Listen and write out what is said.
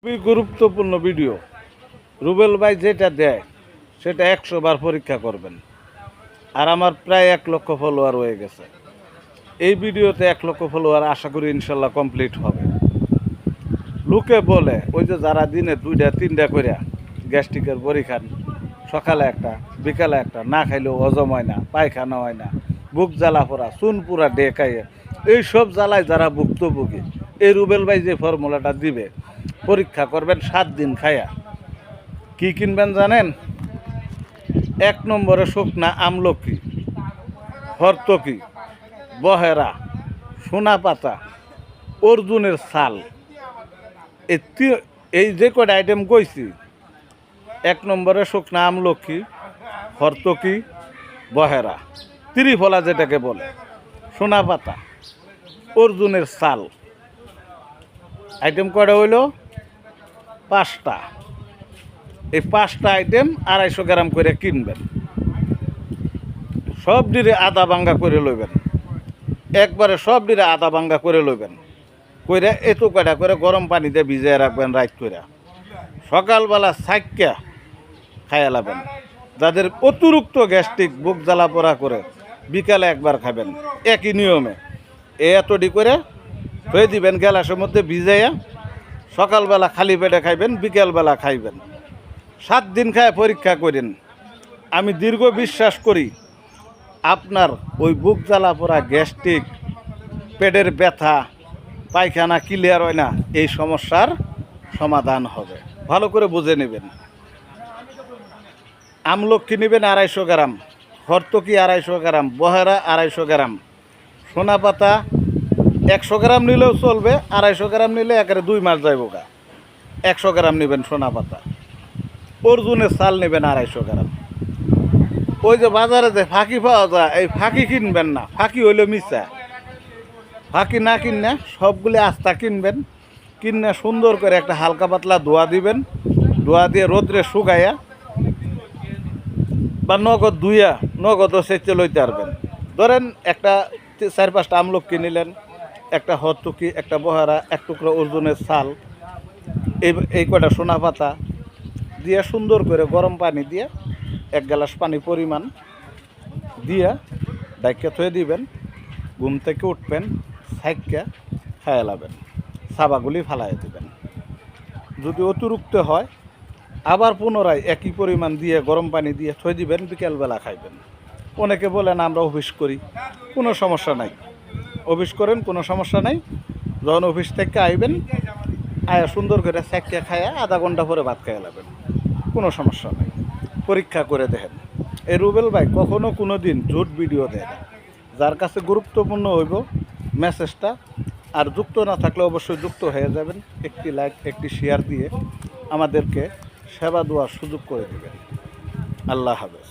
খুবই গুরুত্বপূর্ণ ভিডিও। রুবেল ভাই যেটা দেয় সেটা 100 বার পরীক্ষা করবেন। আর আমার প্রায় 1 লক্ষ ফলোয়ার হয়ে গেছে। এই ভিডিওতে 1 লক্ষ ফলোয়ার আশা করি ইনশাল্লাহ কমপ্লিট হবে। লোকে বলে ওই যে যারা দিনে 2টা 3টা করে গ্যাস্ট্রিকের বড়ি খান, সকালে একটা বিকালে একটা, না খাইলেও হজম হয় না, পায়খানা হয় না, বুক জ্বালা পড়া, চুন পুরা ডেকাইয়ে, এইসব জ্বালায় যারা ভুক্তভোগী, এই রুবেল ভাই যে ফর্মুলাটা দিবে, পরীক্ষা করবেন 7 দিন খায়া। কি কিনবেন জানেন? 1 নম্বরে শুকনা আমলকি, হরতকি, বহেরা, সোনা পাতা, অর্জুনের ছাল। এই যে কটা আইটেম কইছি, 1 নম্বরে শুকনা আমলকি, হরতকি, বহেরা, ত্রিফলা যেটাকে বলে, সোনা পাতা, অর্জুনের ছাল। আইটেম কটা হইল 5টা। এই 5টা আইটেম 250 গ্রাম করে কিনবেন। সব ডিরে আদা ভাঙ্গা করে লইবেন, একবারে সব ডিরে আদা ভাঙ্গা করে লইবেন, কইরা এত কটা করে গরম পানিতে ভিজিয়ে রাখবেন রাত কইরা। সকালবেলা ছাইক্কা খাইয়া লাবেন। যাদের অতিরিক্ত গ্যাস্ট্রিক, বুক জ্বালা পোড়া করে, বিকালে একবার খাবেন একই নিয়মে। এতটি করে হয়ে দিবেন গ্যালাসের মধ্যে ভিজাইয়া, সকালবেলা খালি পেটে খাইবেন, বিকালবেলা খাইবেন। 7 দিন খায় পরীক্ষা করেন। আমি দীর্ঘ বিশ্বাস করি আপনার ওই বুক জ্বালা পোড়া, গ্যাস্ট্রিক, পেটের ব্যথা, পায়খানা ক্লিয়ার হয় না, এই সমস্যার সমাধান হবে। ভালো করে বুঝে নেবেন। আমলকি নেবেন 250 গ্রাম, হরতকি 250 গ্রাম, বহেরা 250 গ্রাম, সোনা পাতা 100 গ্রাম নিলেও চলবে, 250 গ্রাম নিলে একেবারে 2 মাস যাইব গা। 100 গ্রাম নেবেন সোনা পাতা। অর্জুনের ছাল নেবেন 250 গ্রাম। ওই যে বাজারে যে ফাঁকি পাওয়া যায়, এই ফাঁকি কিনবেন না। ফাঁকি হইলে মিশা। ফাঁকি না কিনে সবগুলি আস্তা কিনবেন। কিনে সুন্দর করে একটা হালকা পাতলা ধোয়া দিবেন। ধোয়া দিয়ে রোদ্রে শুকাইয়া বা নগদ ধুইয়া নগদও সেচে লইতে পারবেন। ধরেন একটা 4-5টা আমলকি নিলেন, একটা হরতকি, একটা বহারা, 1 টুকরো অর্জুনের ছাল, এই কটা সোনা পাতা দিয়ে সুন্দর করে গরম পানি দিয়ে 1 গ্লাস পানি পরিমাণ দিয়া ডাইকা থয়ে দিবেন। ঘুম থেকে উঠবেন, ছাইক্কা খাইয়া লাবেন, সাবাগুলি ফালাই দিবেন। যদি অতিরিক্ত হয় আবার পুনরায় একই পরিমাণ দিয়ে গরম পানি দিয়ে থয়ে দিবেন, বিকেলবেলা খাইবেন। অনেকে বলেন আমরা অফিস করি, কোনো সমস্যা নাই। অফিস করেন, কোনো সমস্যা নাই। যখন অফিস থেকে আইবেন, আয়া সুন্দর করে ছাইক্কা খাইয়া আধা ঘন্টা পরে ভাত খাইয়া লাবেন, কোনো সমস্যা নাই। পরীক্ষা করে দেখেন। এই রুবেল ভাই কখনো কোনো দিন ঝুট ভিডিও দেয় না। যার কাছে গুরুত্বপূর্ণ হইব মেসেজটা, আর যুক্ত না থাকলে অবশ্যই যুক্ত হয়ে যাবেন। একটি লাইক, একটি শেয়ার দিয়ে আমাদেরকে সেবা দেওয়ার সুযোগ করে দেবেন। আল্লাহ হাফেজ।